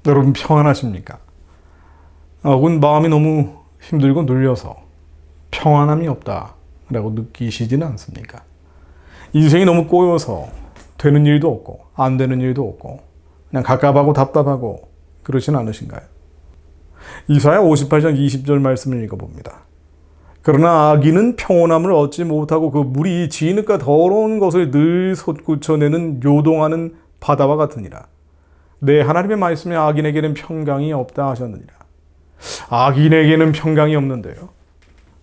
여러분 평안하십니까? 혹은 마음이 너무 힘들고 눌려서 평안함이 없다라고 느끼시지는 않습니까? 인생이 너무 꼬여서 되는 일도 없고 안 되는 일도 없고 그냥 갑갑하고 답답하고 그러진 않으신가요? 이사야 58장 20절 말씀을 읽어봅니다. 그러나 악인은 평온함을 얻지 못하고 그 물이 진흙과 더러운 것을 늘 솟구쳐내는 요동하는 바다와 같으니라. 내 하나님의 말씀에 악인에게는 평강이 없다 하셨느니라. 악인에게는 평강이 없는데요.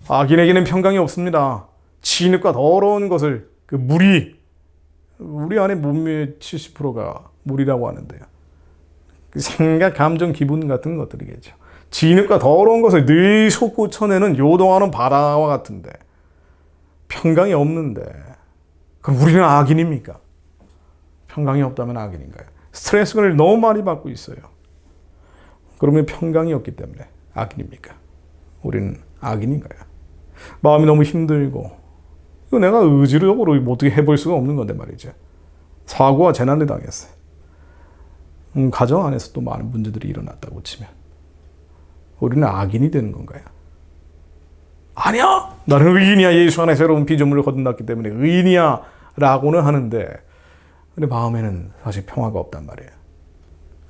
악인에게는 평강이 없습니다. 진흙과 더러운 것을 그 물이 우리 안에 몸의 70%가 물이라고 하는데요. 그 생각, 감정, 기분 같은 것들이겠죠. 진흙과 더러운 것을 늘 솟구쳐내는 요동하는 바다와 같은데 평강이 없는데 그럼 우리는 악인입니까? 평강이 없다면 악인인가요? 스트레스를 너무 많이 받고 있어요. 그러면 평강이 없기 때문에 악인입니까? 우리는 악인인가요? 마음이 너무 힘들고 이거 내가 의지력으로 어떻게 해볼 수가 없는 건데 말이죠. 사고와 재난을 당했어요. 가정 안에서 또 많은 문제들이 일어났다고 치면 우리는 악인이 되는 건가요? 아니야! 나는 의인이야. 예수 안에 새로운 피조물을 거듭났기 때문에 의인이야 라고는 하는데 근데 마음에는 사실 평화가 없단 말이에요.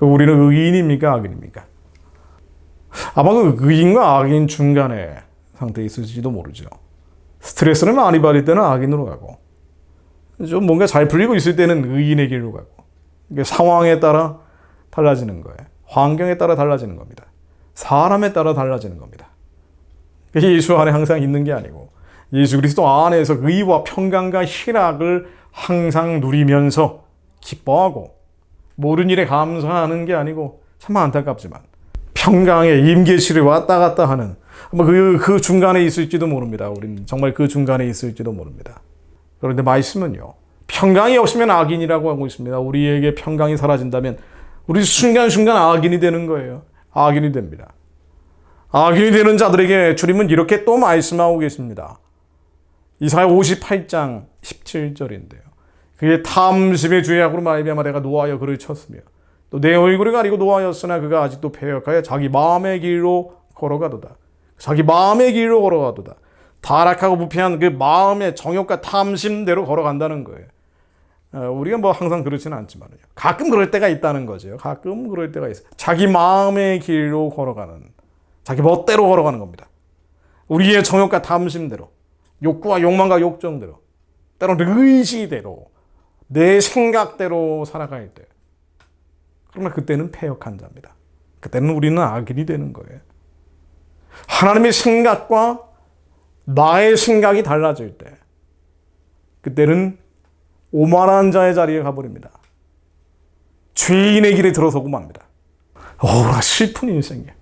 우리는 의인입니까? 악인입니까? 아마 그 의인과 악인 중간에 상태에 있을지도 모르죠. 스트레스를 많이 받을 때는 악인으로 가고 좀 뭔가 잘 풀리고 있을 때는 의인의 길로 가고 이게 상황에 따라 달라지는 거예요. 환경에 따라 달라지는 겁니다. 사람에 따라 달라지는 겁니다. 예수 안에 항상 있는 게 아니고 예수 그리스도 안에서 의와 평강과 희락을 항상 누리면서 기뻐하고 모든 일에 감사하는 게 아니고 참 안타깝지만 평강의 임계시를 왔다 갔다 하는 그 중간에 있을지도 모릅니다. 우리는 정말 그 중간에 있을지도 모릅니다. 그런데 말씀은요. 평강이 없으면 악인이라고 하고 있습니다. 우리에게 평강이 사라진다면 우리 순간순간 악인이 되는 거예요. 악인이 됩니다. 악인이 되는 자들에게 주님은 이렇게 또 말씀하고 계십니다. 이사야 58장 17절인데요. 그의 탐심의 죄악으로 말미암아 내가 노하여 그를 쳤으며 또 내 얼굴을 가리고 노하였으나 그가 아직도 패역하여 자기 마음의 길로 걸어가도다. 자기 마음의 길로 걸어가도다. 타락하고 부패한 그 마음의 정욕과 탐심대로 걸어간다는 거예요. 우리가 뭐 항상 그렇지는 않지만요. 가끔 그럴 때가 있다는 거죠. 가끔 그럴 때가 있어요. 자기 마음의 길로 걸어가는, 자기 멋대로 걸어가는 겁니다. 우리의 정욕과 탐심대로, 욕구와 욕망과 욕정대로, 때로는 의지대로, 내 생각대로 살아갈 때. 그러나 그때는 패역한 자입니다. 그때는 우리는 악인이 되는 거예요. 하나님의 생각과 나의 생각이 달라질 때, 그때는 오만한 자의 자리에 가버립니다. 죄인의 길에 들어서고 맙니다. 슬픈 인생이에요.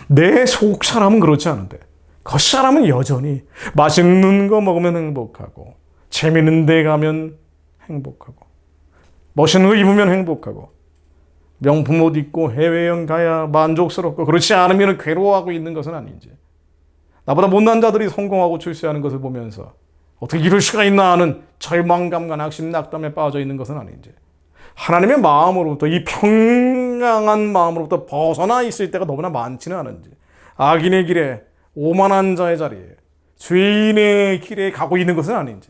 내 속 사람은 그렇지 않은데 겉 사람은 여전히 맛있는 거 먹으면 행복하고 재밌는 데 가면 행복하고 멋있는 거 입으면 행복하고 명품 옷 입고 해외여행 가야 만족스럽고 그렇지 않으면 괴로워하고 있는 것은 아닌지 나보다 못난 자들이 성공하고 출세하는 것을 보면서 어떻게 이럴 수가 있나 하는 절망감과 낙심, 낙담에 빠져 있는 것은 아닌지 하나님의 마음으로부터 이 평강한 마음으로부터 벗어나 있을 때가 너무나 많지는 않은지 악인의 길에 오만한 자의 자리에 죄인의 길에 가고 있는 것은 아닌지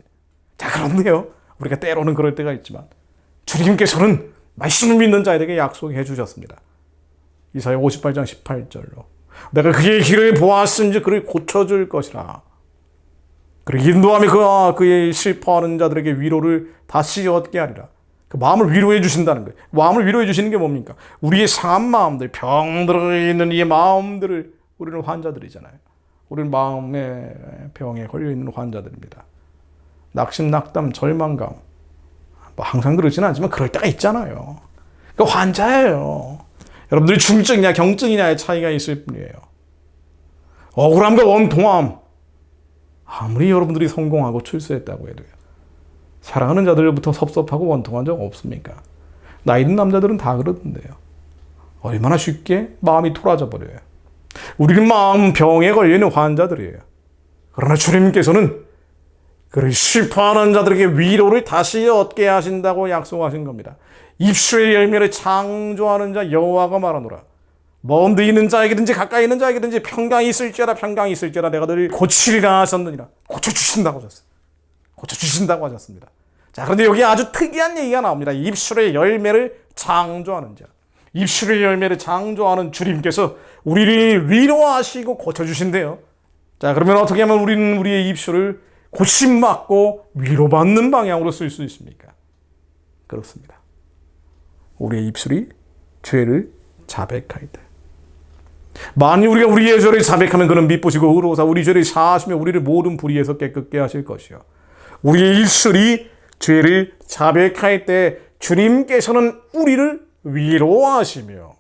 자 그런데요 우리가 때로는 그럴 때가 있지만 주님께서는 말씀을 믿는 자에게 약속해 주셨습니다. 이사야 58장 18절로 내가 그의 길을 보았은지 그를 고쳐줄 것이라. 그리고 인도하며 그의 슬퍼하는 자들에게 위로를 다시 얻게 하리라. 그 마음을 위로해 주신다는 거예요. 마음을 위로해 주시는 게 뭡니까? 우리의 상한 마음들, 병들어 있는 이 마음들을 우리는 환자들이잖아요. 우리는 마음의 병에 걸려 있는 환자들입니다. 낙심, 낙담, 절망감. 뭐 항상 그러지는 않지만 그럴 때가 있잖아요. 그러니까 환자예요. 여러분들이 중증이냐 경증이냐의 차이가 있을 뿐이에요. 억울함과 원통함. 아무리 여러분들이 성공하고 출세했다고 해도요. 사랑하는 자들로부터 섭섭하고 원통한 적 없습니까? 나이 있는 남자들은 다 그러던데요. 얼마나 쉽게 마음이 토라져 버려요. 우리는 마음 병에 걸려있는 환자들이에요. 그러나 주님께서는 그를 슬퍼하는 자들에게 위로를 다시 얻게 하신다고 약속하신 겁니다. 입술의 열매를 창조하는 자 여호와가 말하노라. 먼데 있는 자에게든지 가까이 있는 자에게든지 평강이 있을지어다 평강이 있을지어다 내가 너를 고치리라 하셨느니라. 고쳐주신다고 하셨어요. 고쳐주신다고 하셨습니다. 자, 그런데 여기 아주 특이한 얘기가 나옵니다. 입술의 열매를 창조하는 자. 입술의 열매를 창조하는 주님께서 우리를 위로하시고 고쳐주신대요. 자, 그러면 어떻게 하면 우리는 우리의 입술을 고침받고 위로받는 방향으로 쓸 수 있습니까? 그렇습니다. 우리의 입술이 죄를 자백할 때. 만일 우리가 우리의 죄를 자백하면 그는 미쁘시고 의로우사 우리 죄를 사하시며 우리를 모든 불의에서 깨끗게 하실 것이요. 우리의 입술이 죄를 자백할 때 주님께서는 우리를 위로하시며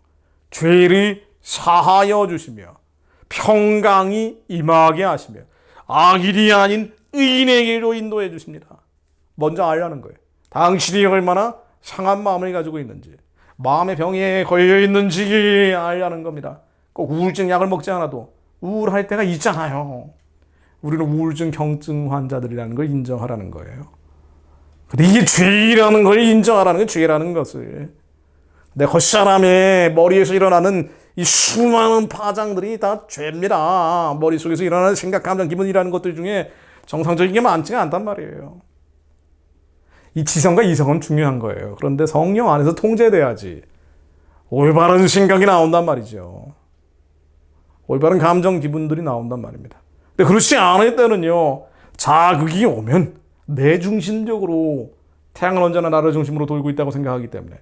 죄를 사하여 주시며 평강이 임하게 하시며 악일이 아닌 의인에게로 인도해 주십니다. 먼저 알라는 거예요. 당신이 얼마나 상한 마음을 가지고 있는지, 마음의 병에 걸려 있는지 알라는 겁니다. 꼭 우울증 약을 먹지 않아도 우울할 때가 있잖아요. 우리는 우울증, 경증 환자들이라는 걸 인정하라는 거예요. 근데 이게 죄라는 걸 인정하라는 게 죄라는 것을. 내 헛사람의 머리에서 일어나는 이 수많은 파장들이 다 죄입니다. 머릿속에서 일어나는 생각, 감정, 기분이라는 것들 중에 정상적인 게 많지가 않단 말이에요. 이 지성과 이성은 중요한 거예요. 그런데 성령 안에서 통제돼야지 올바른 생각이 나온단 말이죠. 올바른 감정, 기분들이 나온단 말입니다. 근데 그렇지 않을 때는요, 자극이 오면 내 중심적으로 태양은 언제나 나를 중심으로 돌고 있다고 생각하기 때문에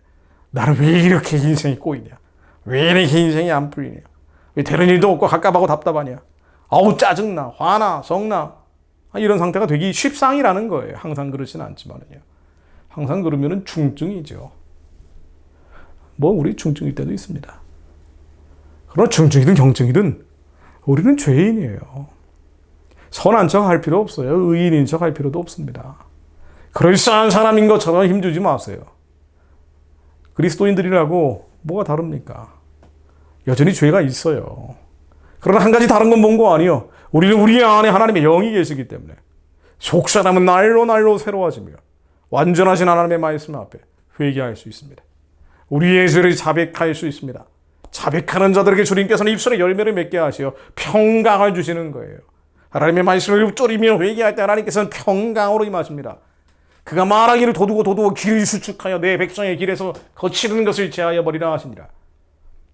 나는 왜 이렇게 인생이 꼬이냐? 왜 이렇게 인생이 안 풀리냐? 왜 되는 일도 없고 갑갑하고 답답하냐? 아우 짜증나, 화나, 성나 이런 상태가 되기 쉽상이라는 거예요. 항상 그렇지는 않지만요. 항상 그러면은 중증이죠. 뭐 우리 중증일 때도 있습니다. 그러나 중증이든 경증이든 우리는 죄인이에요. 선한 척 할 필요 없어요. 의인인 척 할 필요도 없습니다. 그럴싸한 사람인 것처럼 힘주지 마세요. 그리스도인들이라고 뭐가 다릅니까? 여전히 죄가 있어요. 그러나 한 가지 다른 건 뭔 거 아니요. 우리는 우리 안에 하나님의 영이 계시기 때문에 속사람은 날로 날로 새로워지며 완전하신 하나님의 말씀 앞에 회개할 수 있습니다. 우리의 죄를 자백할 수 있습니다. 자백하는 자들에게 주님께서는 입술의 열매를 맺게 하시어 평강을 주시는 거예요. 하나님의 말씀을 쪼리며 회개할 때 하나님께서는 평강으로 임하십니다. 그가 말하기를 도두고 길을 수축하여 내 백성의 길에서 거치는 것을 제하여 버리라 하시니라.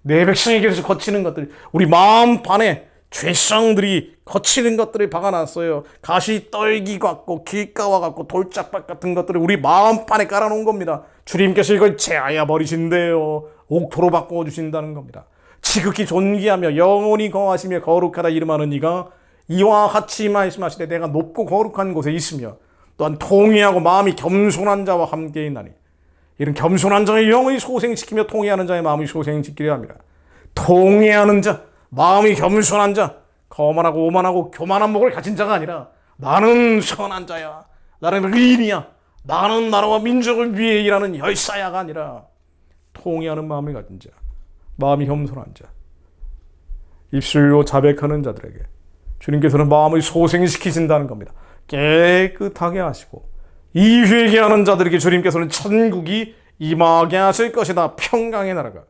내 백성의 길에서 거치는 것들, 우리 마음판에 죄성들이 거치는 것들을 박아놨어요. 가시 떨기 같고 길가와 같고 돌짝밭 같은 것들을 우리 마음판에 깔아놓은 겁니다. 주님께서 이걸 제하여 버리신대요. 옥토로 바꿔주신다는 겁니다. 지극히 존귀하며 영원히 거하시며 거룩하다 이름하는 이가 이와 같이 말씀하시되 내가 높고 거룩한 곳에 있으며 또한 통회하고 마음이 겸손한 자와 함께 있나니 이런 겸손한 자의 영을 소생시키며 통회하는 자의 마음을 소생시키려 합니다. 통회하는 자, 마음이 겸손한 자, 거만하고 오만하고 교만한 목을 가진 자가 아니라 나는 선한 자야, 나는 의인이야, 나는 나라와 민족을 위해 일하는 열사야가 아니라 통회하는 마음을 가진 자, 마음이 겸손한 자, 입술로 자백하는 자들에게 주님께서는 마음을 소생시키신다는 겁니다. 깨끗하게 하시고 이 회개하는 자들에게 주님께서는 천국이 임하게 하실 것이다. 평강의 나라가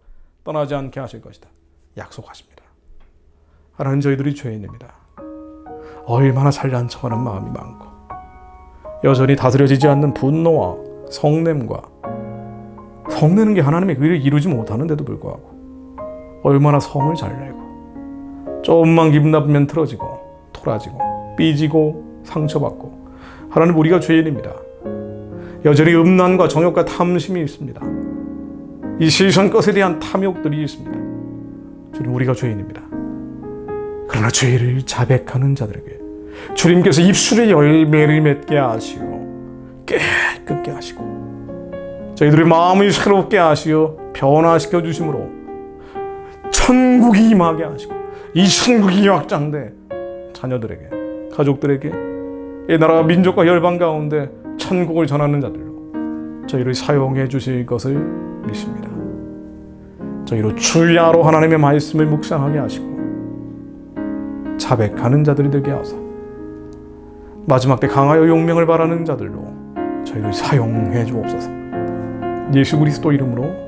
떠나지 않게 하실 것이다. 약속하십니다. 하나님, 저희들이 죄인입니다. 얼마나 잘난 척하는 마음이 많고 여전히 다스려지지 않는 분노와 성냄과 성내는 게 하나님의 의를 이루지 못하는데도 불구하고 얼마나 성을 잘 내고 조금만 기분 나쁘면 틀어지고 토라지고 삐지고 상처받고 하나님, 우리가 죄인입니다. 여전히 음란과 정욕과 탐심이 있습니다. 이 세상 것에 대한 탐욕들이 있습니다. 주님, 우리가 죄인입니다. 그러나 죄를 자백하는 자들에게 주님께서 입술의 열매를 맺게 하시고 깨끗게 하시고 저희들의 마음을 새롭게 하시어 변화시켜 주심으로 천국이 임하게 하시고 이 천국이 확장돼 자녀들에게, 가족들에게, 이 나라와 민족과 열방 가운데 천국을 전하는 자들로 저희를 사용해 주실 것을 믿습니다. 저희로 주야로 하나님의 말씀을 묵상하게 하시고 자백하는 자들이 되게 하사 마지막 때 강하여 용명을 바라는 자들로 저희를 사용해 주옵소서. 예수 그리스도 이름으로